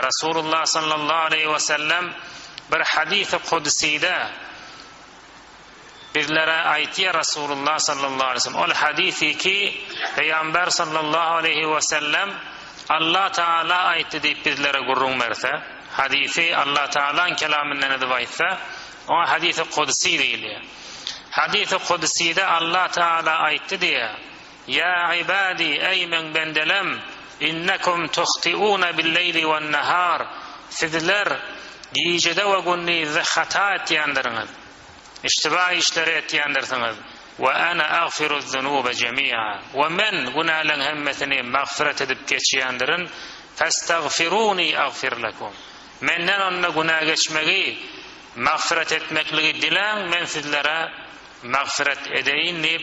Rasulullah sallallahu aleyhi ve sellem bir hadis-i kudside bizlere aytiya Rasulullah sallallahu aleyhi ve sellem. O hadisi ki Peygamber sallallahu aleyhi ve sellem Allah Teala aytdı deyip bizlere gurrun verse, hadisi Allah Teala'nın kelamından edip aytsa, o hadis-i kudsi değil. Hadis-i kudside Allah Teala aytdı diye: "Ya ibadi, ey men bendelem, innekum tuhti'una bil-leyli ve'n-nahar." Sizler gecede ve gündüzde hata etýändirňiz, iştiba işleri etýändirsiňiz. Ve ana agfiru'z-zunuba jemi'a. Ve men günahların hemmesini mağfiret edip geçýändirin. Fastagfiruni agfir lakum. Menden onna günah geçmegi, mağfiret etmekligi dilen, men sizlere mağfiret edeyin deyip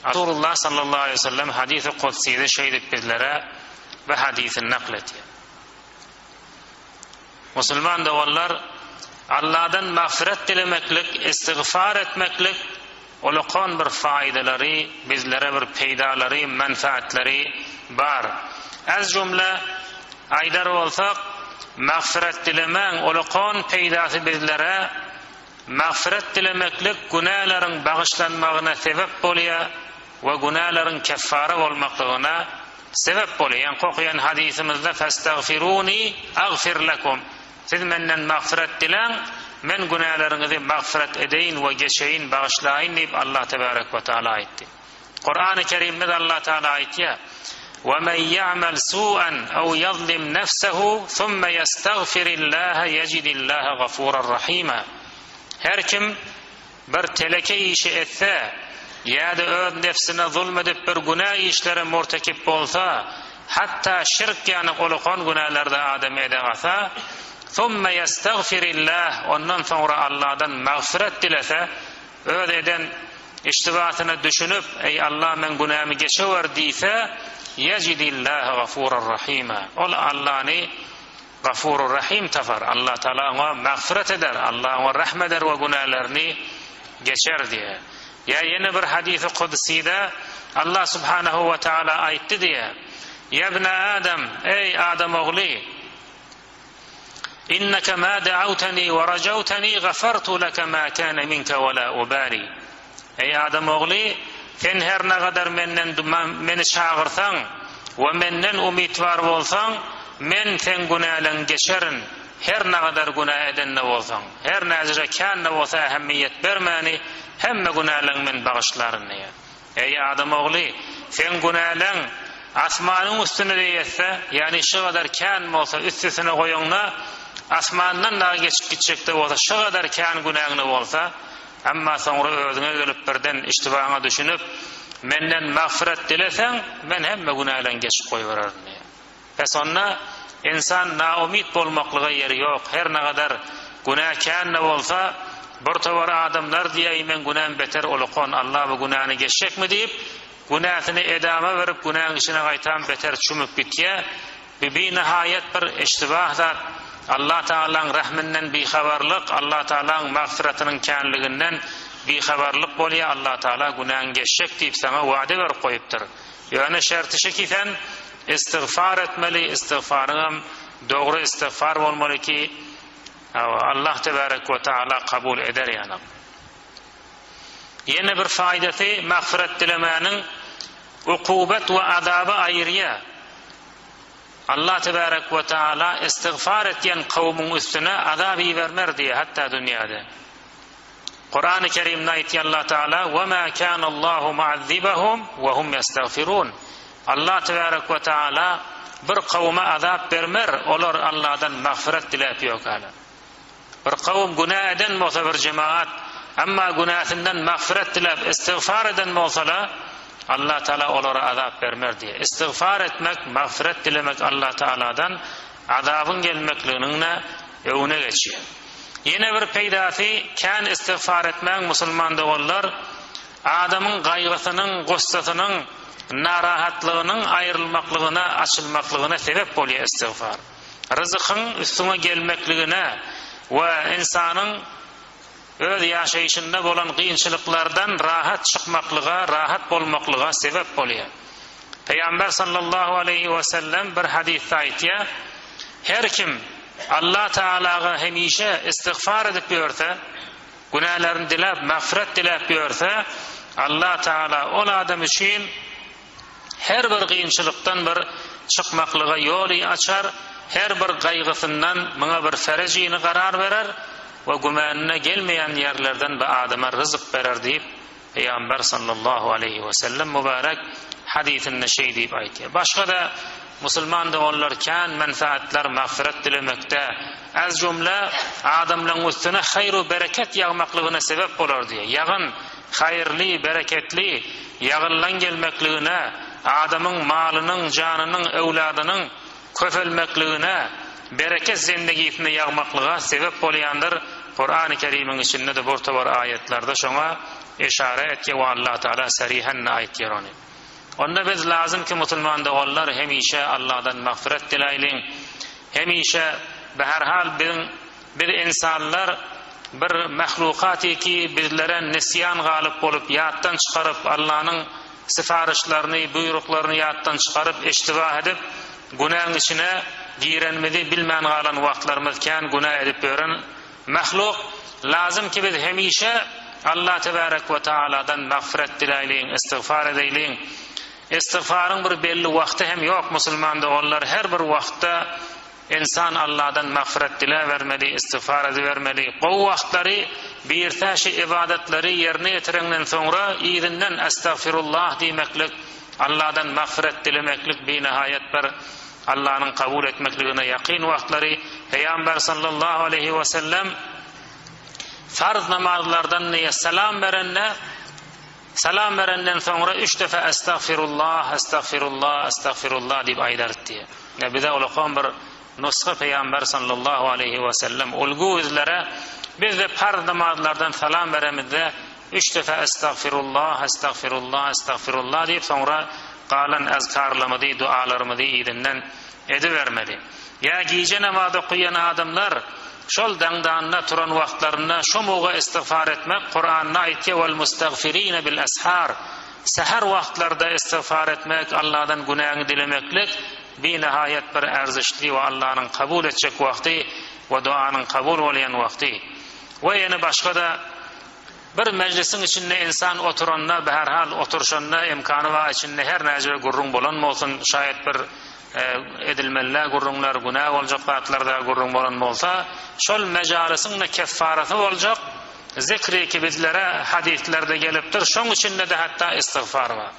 Rasulullah sallallahu aleyhi ve sellem hadis-i kudside şeýdip bizlere ve hadisini nakletýär. Müslüman dowallar Allah'dan mağfiret dilemeklik, istiğfar etmeklik olukon bir faydalary, bizlere bir peýdalary, menfaatleri bar. Az cümle aýdar bolsak, mağfiret dilemen olukon peýdasy bizlere mağfiret dilemeklik günahların bağışlanmagyna sebep bolýar we günahların keffara bolmaklygyna sebep bolýar. Yani okuyan hadisimizde "Festagfiruni agfir lakum." Siz menden mağfiret dilen, men günahlarınızı mağfiret edeyin ve geçeyin, bağışlayın deyip Allah Tebarek ve Teala aytti. Kur'an-ı Kerim'de de Allah Teala aytti: وَمَنْ يَعْمَلْ سُوءًا اَوْ يَظْلِمْ نَفْسَهُ ثُمَّ يَسْتَغْفِرِ اللّٰهَ يَجِدِ اللّٰهَ غَفُورًا رَحِيمًا. Her kim bir teleke işi etse ya da öz nefsine zulmedip bir günah işleri murtekip bolsa, hatta şirk yani olukon günahlarda adam edegasa, ثُمَّ يَسْتَغْفِرِ اللّٰهِ ondan sonra Allah'dan mağfiret dilese, öz eden iştibatını düşünüp ey Allah men günahımı geçever deyse, يَجِدِ اللّٰهَ غَفُورًا رَحِيمًا. Ol Allah'ını Gafurur Rahim tafar. Allah Teala ona mağfiret eder, Allah ona rahmet eder ve günahlarını geçer diye. Ya yeni bir hadis-i kudside Allah Subhanahu ve Teala aytti diye: "Ya ibn Adam, ey Adam oğlu, inneke ma da'awtani ve racawtani gafartu leke ma kana minke ve la ubali." Ey Adam oğlu, sen her ne kadar meni çağırsan ve menden umidvar bolsan, men sen günahlarını geçerin. Her ne kadar günah eden ne bolsan, her nezire kan ne bolsa ehemmiyet bermeni, hemme günahlarını men bağışların diye. Ey Adam oğlu, sen günahlarını asmanın üstüne deyetse, yani şu kadar kan bolsa üstüne koyunla, asmandan daha geçip gidecekte olsa, şu kadar kan günahını bolsa, ama sonra özüne gelip birden iştibahına düşünüp menden mağfiret dilesen, men hemme günahlarını geçip koyuverirdim diye. Ve sonra insan naumid bolmaklyga yeri yok. Her ne kadar günahkar ne olsa, bir tawara adamlar diye men günahın beter olukon, Allah bu günahını geçecek mi deyip günahını edama verip günahın içine gaytan beter çümüp bitye. Bir nihayet bir iştibahlar Allah Teala'nın rahminden bir haberlik, Allah Teala'nın mağfiretinin kanliginden bir haberlik bolýar. Allah Teala günahın geçecek deyip sana vaade verip koyuptur. Yani şerti ki sen istiğfar etmeli, istiğfarın doğru istiğfar olmalı ki Allah Tebarek ve Teala kabul eder yani. Yine bir faydası mağfiret dilemenin ukubet ve azabı ayrıya. Allah Tebarek ve Teala istiğfar etyen kavmin üstüne azabı vermer diye hatta dünyada. Kur'an-ı Kerim'de ayetiyor Allah Teala: وَمَا كَانَ اللّٰهُ مُعَذِّبَهُمْ وَهُمْ يَسْتَغْفِرُونَ. Allah Tebarek ve Teala bir kavme azap vermer, olar Allah'dan mağfiret dilep yok hala. Bir kavm günah eden bolsa bir cemaat, ama günahından mağfiret dilep istiğfar eden bolsalar, Allah Teala olara azap vermer diye. İstiğfar etmek, mağfiret dilemek Allah Teala'dan azabın gelmekliğinin önüne geçiyor. Yine bir peydası kan istiğfar etmek Müslüman dowallar adamın gaygısının, gussasının, narahatlığının ayrılmaklığına, açılmaklığına sebep bolýar istiğfar. Rızıkın üstüne gelmekliğine ve insanın öz yaşayışında bolan kıyınçılıklardan rahat çıkmaklığa, rahat bolmaklığa sebep bolýar. Peygamber sallallahu aleyhi ve sellem bir hadis aytýar: Her kim Allah Teala'ga hemişe istiğfar edip görse, günahlarını dilep, mağfiret dilep görse, Allah Teala o adam için her bir kıyınçılıktan bir çıkmaklığa yolu açar, her bir kaygısından bana bir feracini karar verer ve gümanına gelmeyen yerlerden bir adama rızık verer deyip Peygamber sallallahu aleyhi ve sellem mübarek hadisinde şey deyip aytıyor. Başka da Müslüman da olurken menfaatler mağfiret dilemekte az cümle adamların üstüne hayru bereket yağmaklığına sebep olur diye. Yağın hayırlı, bereketli yağınlan gelmekliğine, adamın malının, canının, evladının köfelmekliğine, bereket zendegisine yağmaklığa sebep olayandır. Kur'an-ı Kerim'in içinde de burada var ayetlerde şuna işaret etki ve Allah Teala serihen ayetler onu. Onda biz lazım ki Müslüman oğullar hemişe Allah'dan mağfiret dileyelim. Hemişe beherhal bir insanlar bir mahlukatı ki bizlere nesyan galip olup yattan çıkarıp Allah'ın sifarişlerini, buyruklarını yattan çıkarıp iştibah edip günahın içine girenmedi bilmeyen kalan vaktlarımızken günah edip öğren mahluk lazım ki biz hemişe Allah Tebarek ve Teala'dan mağfiret dileyelim, istiğfar edelim. İstiğfarın bir belli vakti hem yok Müslüman oğullar. Her bir vakti insan Allah'dan mağfiret dile vermeli, istiğfar edivermeli. O vaktları bir taşı ibadetleri yerine getirenden sonra izinden estağfirullah demeklik, Allah'dan mağfiret dilemeklik bir nihayet bir Allah'ın kabul etmekliğine yakın vaktları. Peygamber sallallahu aleyhi ve sellem farz namazlardan neye selam verenden sonra 3 defa estağfirullah, estağfirullah, estağfirullah deyip aylar diye. Bize olaqan bir nusxa Peygamber sallallahu aleyhi ve sellem ulgu izlere biz de farz namazlardan selam veremizde 3 defa estağfirullah, estağfirullah, estağfirullah deyip sonra kalan azkarlamıdı, dualarımıdı iyidinden edivermeli. Ya gece namazı okuyan adamlar şol dağdanına turan vaktlarına şu muğa istiğfar etmek Kur'an'na aytke vel mustagfirine bil ashar seher vaktlarda istiğfar etmek Allah'dan günahını dilemeklik bir nihayet bir erzişli ve Allah'ın kabul edecek vakti ve duanın kabul olayan vakti. Ve yine başka da bir meclisin içinde insan oturanına beherhal oturuşanına imkanı var içinde her nece gurrun bolan olsun şayet bir edilmeler gurrunlar günah olacak vaatlarda gurrun bolan olsa şol mecalisin de keffareti olacak zikri ki bizlere hadislerde geliptir şonun içinde de hatta istiğfar var.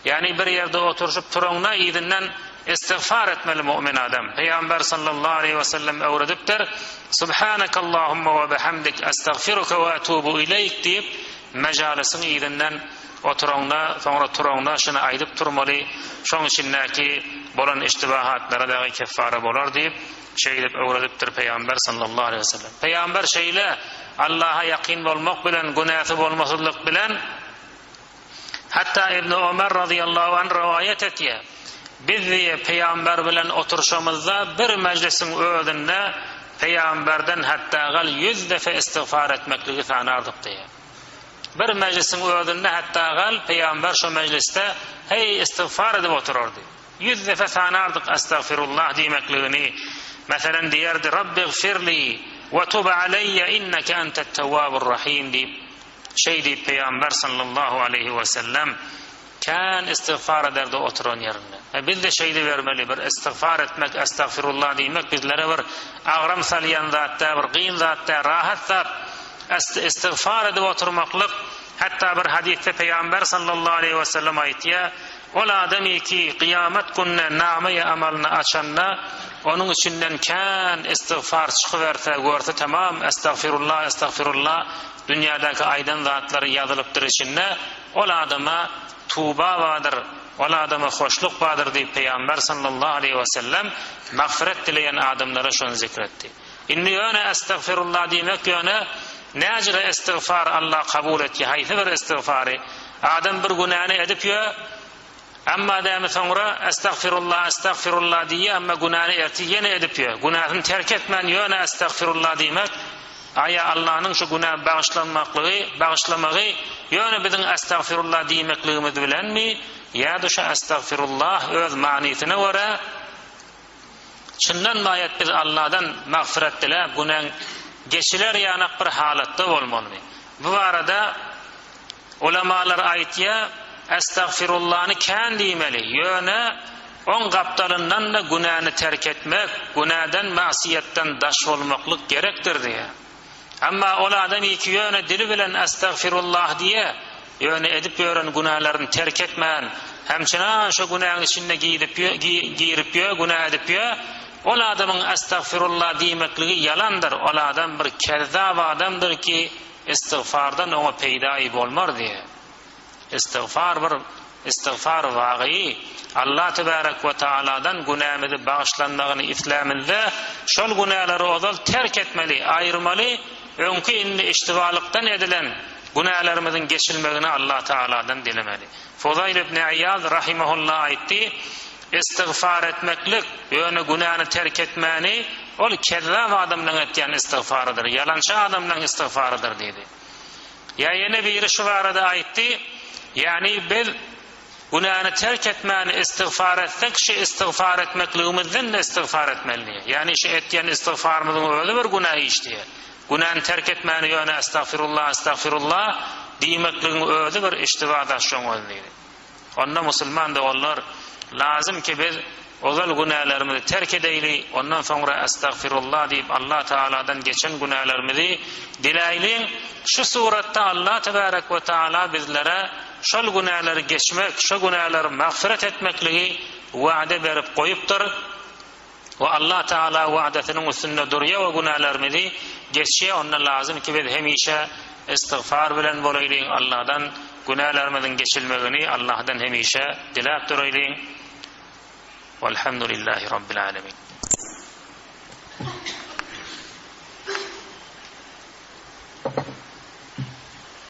Yani bir yerde oturuşup turunna iyidinden istiğfar etmeli mümin adam. Peygamber sallallahu aleyhi ve sellem öğretiptir. Subhanakallahumma ve bihamdik estağfiruka ve etubu ileyk deyip mecalisin iyidinden oturunna sonra turunna şunu aydıp turmalı. Şonun içindeki bolan iştibahatlara da keffara bolar deyip şeylip öğretiptir Peygamber sallallahu aleyhi ve sellem. Peygamber şeyle Allah'a yakin olmak bilen, günahı olmasızlık bilen hatta İbn Ömer radıyallahu anh rivayet etiyor. Biz diye Peygamber bilen oturuşumuzda bir meclisin öğünde Peygamberden hatta gal 100 defa istiğfar etmekliği sanardık diye. Bir meclisin öğünde hatta gal Peygamber şu mecliste hey istiğfar edip otururdu. 100 defa sanardık estağfirullah demekliğini. Mesela diyerdi Rabbi gfirli ve tub aleyye inneke entet tevvabur rahim deyip deyip Peygamber sallallahu aleyhi ve sellem kan istiğfar ederdi oturan yerine. Biz de şeydi vermeli bir istiğfar etmek, estağfirullah demek bizlere bir ağram salyan zatta, bir qiyın zatta, rahat zat istiğfar edip oturmaklık. Hatta bir hadiste Peygamber sallallahu aleyhi ve sellem ayetiye ola ademi ki kıyamet gününe nameye amalını açanna onun içinden kan istiğfar çıkıverse görse tamam estağfirullah, estağfirullah dünyadaki aydın zatları yazılıptır içinde ola adama tuğba vardır, ola adama hoşluk vardır deyip Peygamber sallallahu aleyhi ve sellem mağfiret dileyen adamlara şunu zikretti. İnni yöne estağfirullah demek yöne necre istiğfar Allah kabul etti. Haythi bir istiğfarı. Adam bir günahını edip ya amma demi sonra estağfirullah, estağfirullah diye ama günahını erti yine edip ya. Günahını terk etmen yöne estağfirullah demek. Aya Allah'ın şu günah bağışlamağı yöne bizim estağfirullah demekliğimiz bilen mi? Ya da şu estağfirullah öz maniyetine göre Şundan maýat biz Allah'dan mağfiret dile, günen geçiler yanak bir halatda bolmaly. Bu arada ulamalar aýtýar, estağfirullah'ny kän diýmeli. Ýöne on gaptalyndan da günäni terk etmek, günäden masiyetden daş bolmaklyk gerekdir diýär. Amma ol adam iki ýöne dili bilen estağfirullah diye ýöne edip ýören günälerini terk etmän, hemçinin şu günäň içinde girip günä edip ol adamyň estağfirullah diýmekligi yalandyr. Ol adam bir kezzab adamdyr ki istiğfardan ona peýdaý bolmar diye. İstiğfar wagy Allah tebarek ve taaladan günämizi bağışlanmagyny isläminde şol günälary ozal terk etmeli, aýyrmaly, öňkü indi iştigalykdan edilen günälerimizin geçilmegini Allah taaladan dilemeli. Fudayl ibn Iyad rahimehullah aýtdy, istiğfar etmeklik, ýöne günäni terk etmäni ol kezzab adamlaryň etýän istiğfarydyr, yalançy adamlaryň istiğfarydyr dedi. Ya ýene biri şu barada aýtdy, yani biz günäni terk etmäni istiğfar etsek, şu istiğfar etmekligimizden de istiğfar etmeli. Yani şu etýän istiğfarymyzyň öňünde bir günah işdiýär. Günäni terk etmäni ýöne estağfirullah diýmekligiň öňünde bir iştibadaşyň bolýar. Onda musulman da bollar lazım ki biz ozal günahlarymyzy terk edeyli, ondan soňra estağfirullah diýip Allah Taala'dan geçen günahlarymyzy diläýli. Şu suratda Allah tebarek ve taala bizlere şol günahlary geçmek, şu günahlary mağfiret etmekligi wa'de berip goýupdyr. Ve Allah Taala wa'datynyň üstünde durýar we günahlarymyzy geçýär. Ondan lazım ki biz hemişe istiğfar bilen bolayly, Allah'dan günahlarymyzyň geçilmegini Allah'dan hemişe dilap duraýly. Velhamdülillahi rabbil alamin.